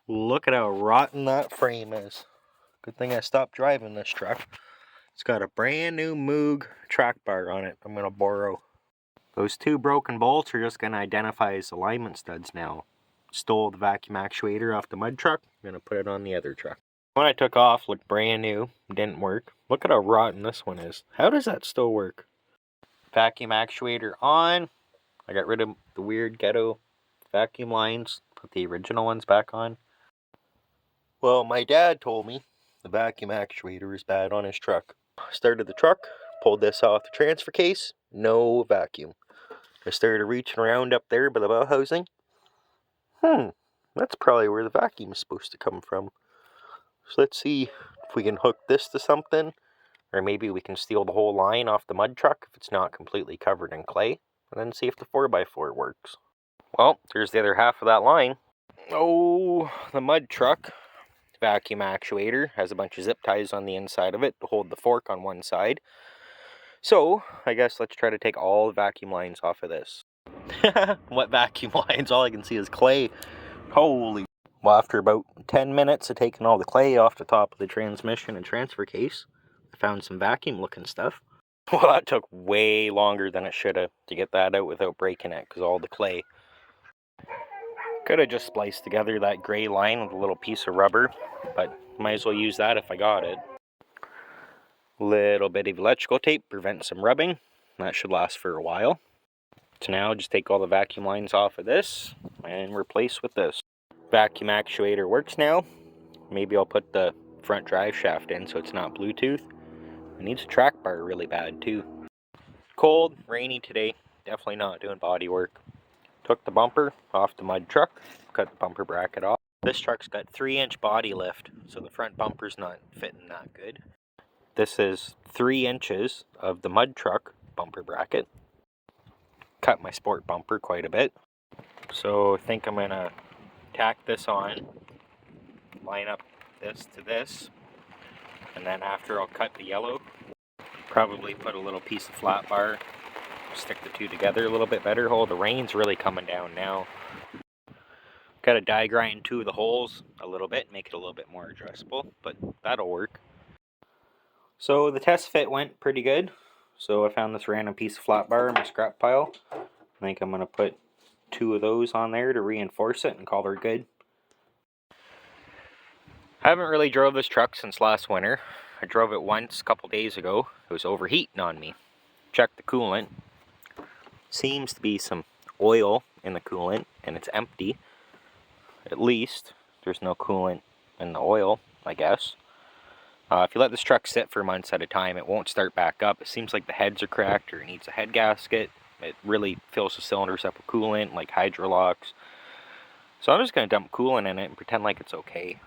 Look at how rotten that frame is. Good thing I stopped driving this truck. It's got a brand new Moog track bar on it I'm going to borrow. Those two broken bolts are just going to identify as alignment studs now. Stole the vacuum actuator off the mud truck. I'm going to put it on the other truck. One I took off looked brand new. Didn't work. Look at how rotten this one is. How does that still work? Vacuum actuator on. I got rid of the weird ghetto vacuum lines. Put the original ones back on. Well, my dad told me the vacuum actuator is bad on his truck. Started the truck, pulled this off the transfer case, no vacuum. I started reaching around up there by the bow housing. That's probably where the vacuum is supposed to come from. So let's see if we can hook this to something, or maybe we can steal the whole line off the mud truck if it's not completely covered in clay, and then see if the 4x4 works. Well, there's the other half of that line. Oh, the mud truck vacuum actuator has a bunch of zip ties on the inside of it to hold the fork on one side. So, I guess let's try to take all the vacuum lines off of this. What vacuum lines? All I can see is clay. Holy. Well, after about 10 minutes of taking all the clay off the top of the transmission and transfer case, I found some vacuum looking stuff. Well, that took way longer than it should have to get that out without breaking it, because all the clay. Could have just spliced together that gray line with a little piece of rubber, but might as well use that if I got it. Little bit of electrical tape prevents some rubbing. That should last for a while. So now just take all the vacuum lines off of this and replace with this. Vacuum actuator works now. Maybe I'll put the front drive shaft in so it's not Bluetooth. It needs a track bar really bad too. Cold, rainy today. Definitely not doing body work. Took the bumper off the mud truck, cut the bumper bracket off. This truck's got 3-inch body lift, so the front bumper's not fitting that good. This is 3 inches of the mud truck bumper bracket. Cut my sport bumper quite a bit. So I think I'm gonna tack this on, line up this to this, and then after I'll cut the yellow, probably put a little piece of flat bar, stick the two together a little bit better. Oh, the rain's really coming down now. Gotta die grind two of the holes a little bit, make it a little bit more adjustable, but that'll work. So the test fit went pretty good. So I found this random piece of flat bar in my scrap pile. I think I'm gonna put 2 of those on there to reinforce it and call her good. I haven't really drove this truck since last winter. I drove it once a couple days ago. It was overheating on me. Checked the coolant. Seems to be some oil in the coolant and it's empty. At least there's no coolant in the oil, I guess. If you let this truck sit for months at a time, it won't start back up. It seems like the heads are cracked or it needs a head gasket. It really fills the cylinders up with coolant, like hydrolocks. So I'm just going to dump coolant in it and pretend like it's okay.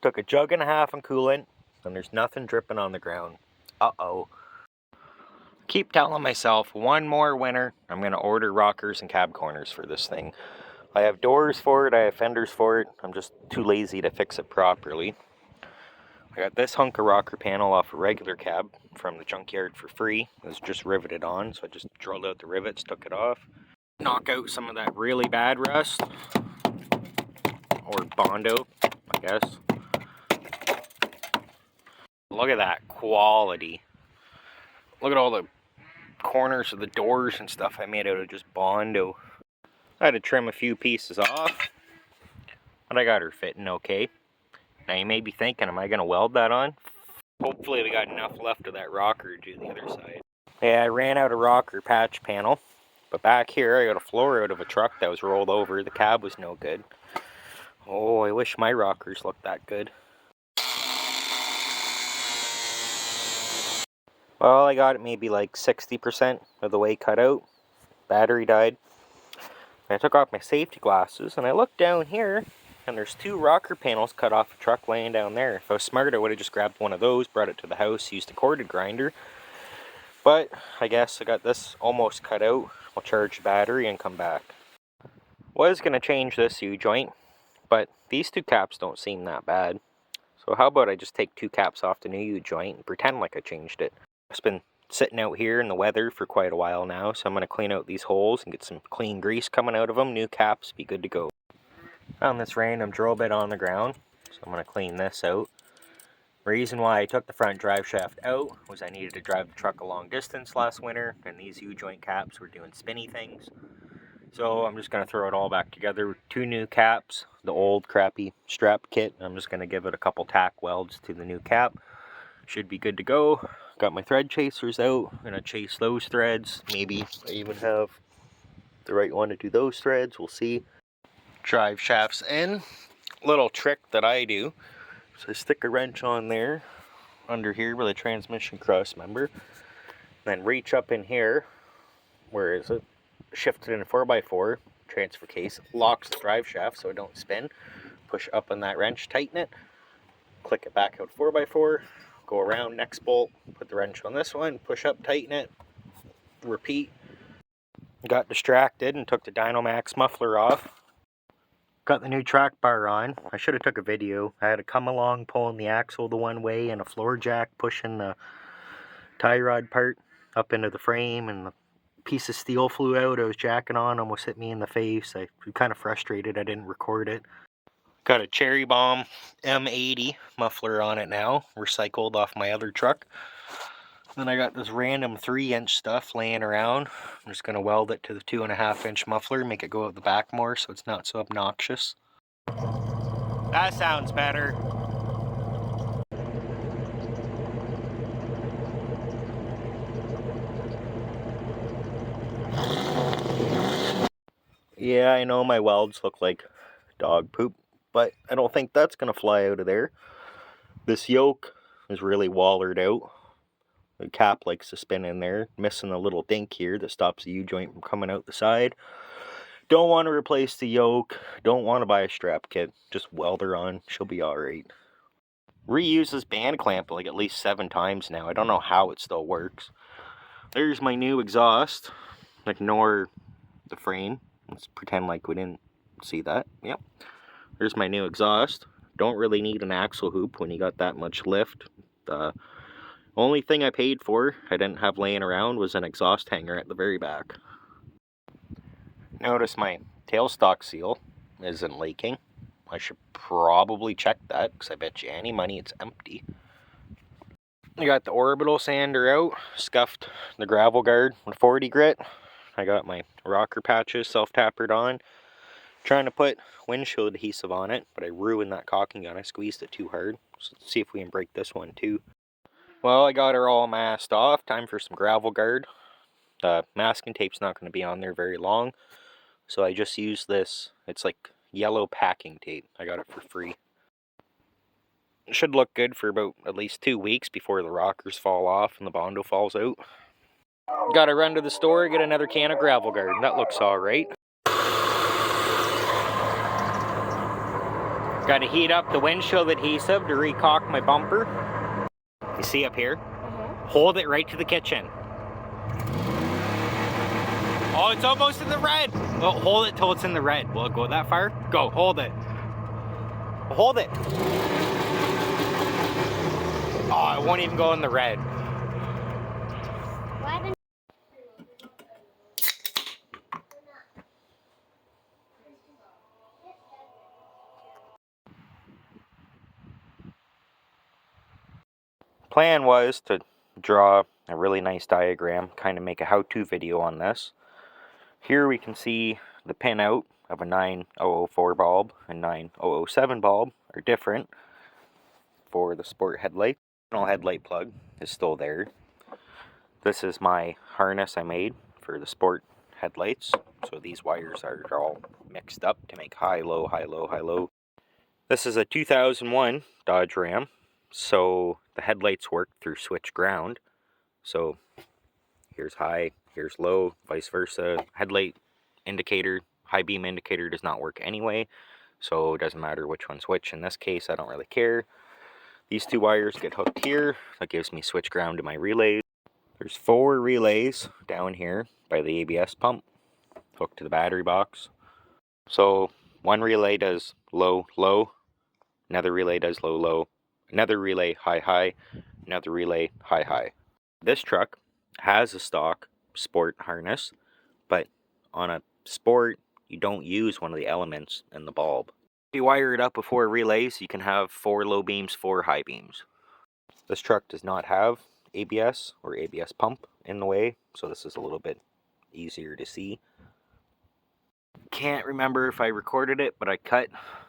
Took a jug and a half of coolant, and there's nothing dripping on the ground. Uh-oh. Keep telling myself, one more winter, I'm going to order rockers and cab corners for this thing. I have doors for it, I have fenders for it. I'm just too lazy to fix it properly. I got this hunk of rocker panel off a regular cab from the junkyard for free. It was just riveted on, so I just drilled out the rivets, took it off. Knock out some of that really bad rust. Or Bondo, I guess. Look at that quality. Look at all the corners of the doors and stuff I made out of just Bondo. I had to trim a few pieces off, but I got her fitting okay. Now you may be thinking, am I going to weld that on? Hopefully we got enough left of that rocker to do the other side. Yeah, I ran out of rocker patch panel, but back here I got a floor out of a truck that was rolled over. The cab was no good. Oh, I wish my rockers looked that good. Well, I got it maybe like 60% of the way cut out. Battery died. I took off my safety glasses and I looked down here and there's 2 rocker panels cut off a truck laying down there. If I was smart, I would have just grabbed one of those, brought it to the house, used a corded grinder. But I guess I got this almost cut out. I'll charge the battery and come back. Was going to change this U-joint, but these 2 caps don't seem that bad. So how about I just take 2 caps off the new U-joint and pretend like I changed it. It's been sitting out here in the weather for quite a while now, so I'm going to clean out these holes and get some clean grease coming out of them. New caps, be good to go. Found this random drill bit on the ground, so I'm going to clean this out. Reason why I took the front drive shaft out was I needed to drive the truck a long distance last winter, and these U-joint caps were doing spinny things. So I'm just going to throw it all back together with 2 new caps, the old crappy strap kit. I'm just going to give it a couple tack welds to the new cap. Should be good to go. Got my thread chasers out. I'm going to chase those threads. Maybe I even have the right one to do those threads. We'll see. Drive shafts in. Little trick that I do. So I stick a wrench on there, under here where the transmission cross member. Then reach up in here. Where is it? Shift it in a 4x4 transfer case. Locks the drive shaft so it don't spin. Push up on that wrench, tighten it. Click it back out 4x4. Go around, next bolt. Put the wrench on this one. Push up, tighten it. Repeat. Got distracted and took the Dynamax muffler off. Got the new track bar on. I should have took a video. I had to come along pulling the axle the one way and a floor jack pushing the tie rod part up into the frame, and the piece of steel flew out. I was jacking on, almost hit me in the face. I was kind of frustrated I didn't record it. Got a Cherry Bomb M80 muffler on it now, recycled off my other truck. Then I got this random 3-inch stuff laying around. I'm just going to weld it to the 2.5-inch muffler, make it go out the back more so it's not so obnoxious. That sounds better. Yeah, I know my welds look like dog poop, but I don't think that's going to fly out of there. This yoke is really wallered out. The cap likes to spin in there, missing a little dink here that stops the U-joint from coming out the side. Don't want to replace the yoke, don't want to buy a strap kit, just weld her on, she'll be alright. Reused this band clamp like at least 7 times now, I don't know how it still works. There's my new exhaust, ignore the frame, let's pretend like we didn't see that, yep. There's my new exhaust, don't really need an axle hoop when you got that much lift. The only thing I paid for, I didn't have laying around, was an exhaust hanger at the very back. Notice my tailstock seal isn't leaking. I should probably check that, because I bet you any money it's empty. I got the orbital sander out, scuffed the gravel guard with 40 grit. I got my rocker patches self-tappered on. Trying to put windshield adhesive on it, but I ruined that caulking gun. I squeezed it too hard. So let's see if we can break this one too. Well, I got her all masked off. Time for some gravel guard. The masking tape's not going to be on there very long. So I just used this. It's like yellow packing tape. I got it for free. It should look good for about at least 2 weeks before the rockers fall off and the Bondo falls out. Gotta run to the store, get another can of gravel guard. That looks alright. Gotta heat up the windshield adhesive to re-caulk my bumper. You see up here? Hold it right to the kitchen. Oh, it's almost in the red. Well, hold it till it's in the red. Will it go that far? Go, hold it. Hold it. Oh, it won't even go in the red. Plan was to draw a really nice diagram, kind of make a how-to video on this. Here we can see the pinout of a 9004 bulb and 9007 bulb are different for the sport headlight. The original headlight plug is still there. This is my harness I made for the sport headlights. So these wires are all mixed up to make high, low, high, low, high, low. This is a 2001 Dodge Ram. So the headlights work through switch ground. So here's high, here's low, vice versa. Headlight indicator, high beam indicator does not work anyway. So it doesn't matter which one's which. In this case, I don't really care. These 2 wires get hooked here. That gives me switch ground to my relays. There's 4 relays down here by the ABS pump, hooked to the battery box. So one relay does low, low. Another relay does low, low. Another relay, high, high. Another relay, high, high. This truck has a stock sport harness, but on a sport, you don't use one of the elements in the bulb. you wire it up before relays, you can have 4 low beams, 4 high beams. This truck does not have ABS or ABS pump in the way, so this is a little bit easier to see. Can't remember if I recorded it, but I cut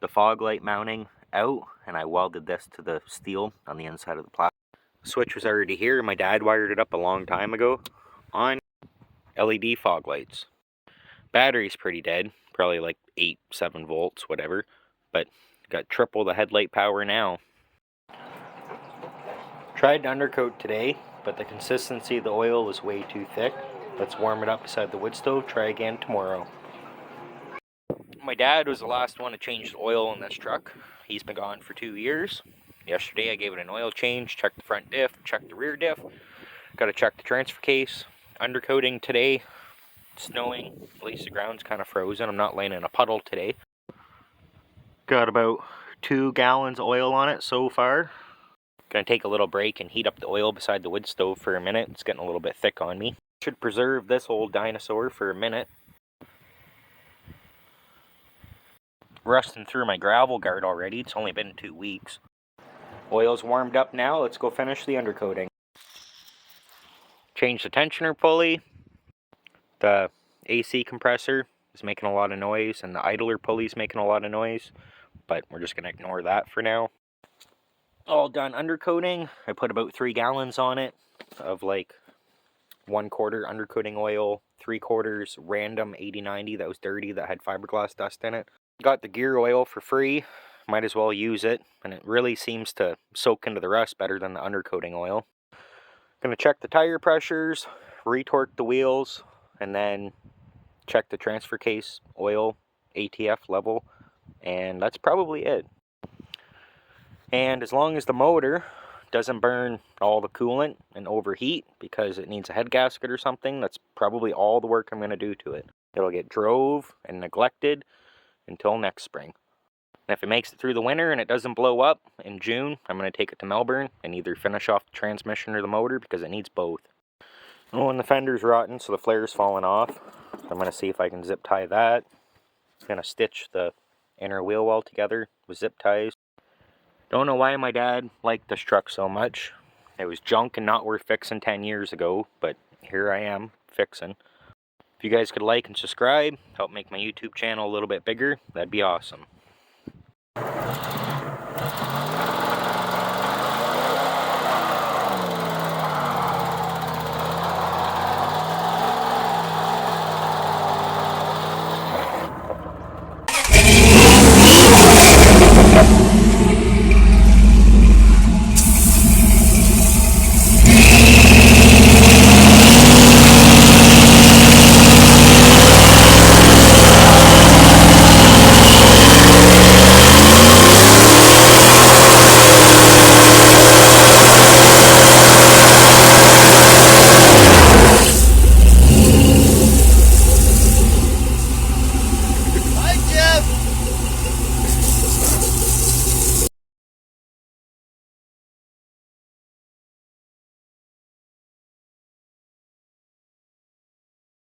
the fog light mounting out and I welded this to the steel on the inside of the plastic. The switch was already here. My dad wired it up a long time ago on LED fog lights. Battery's pretty dead, probably like 7 volts, whatever, but got triple the headlight power now. Tried to undercoat today, but the consistency of the oil was way too thick. Let's warm it up beside the wood stove, try again tomorrow. My dad was the last one to change the oil in this truck. He's been gone for 2 years. Yesterday I gave it an oil change, checked the front diff, checked the rear diff. Got to check the transfer case. Undercoating today. It's snowing, at least the ground's kind of frozen. I'm not laying in a puddle today. Got about 2 gallons oil on it so far. Gonna take a little break and heat up the oil beside the wood stove for a minute. It's getting a little bit thick on me. Should preserve this old dinosaur for a minute. Rusting through my gravel guard already. It's only been 2 weeks. Oil's warmed up now. Let's go finish the undercoating. Change the tensioner pulley. The AC compressor is making a lot of noise and the idler pulley is making a lot of noise, but we're just gonna ignore that for now. All done undercoating. I put about 3 gallons on it of like 1/4 undercoating oil, 3/4 random 80/90 that was dirty that had fiberglass dust in it. Got the gear oil for free, might as well use it, and it really seems to soak into the rust better than the undercoating oil. Gonna check the tire pressures, retorque the wheels, and then check the transfer case oil ATF level, and that's probably it. And as long as the motor doesn't burn all the coolant and overheat because it needs a head gasket or something, that's probably all the work I'm going to do to it. It'll get drove and neglected until next spring. And if it makes it through the winter and it doesn't blow up in June, I'm going to take it to Melbourne and either finish off the transmission or the motor because it needs both. Oh, and the fender's rotten, so the flare's falling off. I'm going to see if I can zip tie that. I'm going to stitch the inner wheel well together with zip ties. Don't know why my dad liked this truck so much. It was junk and not worth fixing 10 years ago, but here I am, fixing. If you guys could like and subscribe, help make my YouTube channel a little bit bigger, that'd be awesome.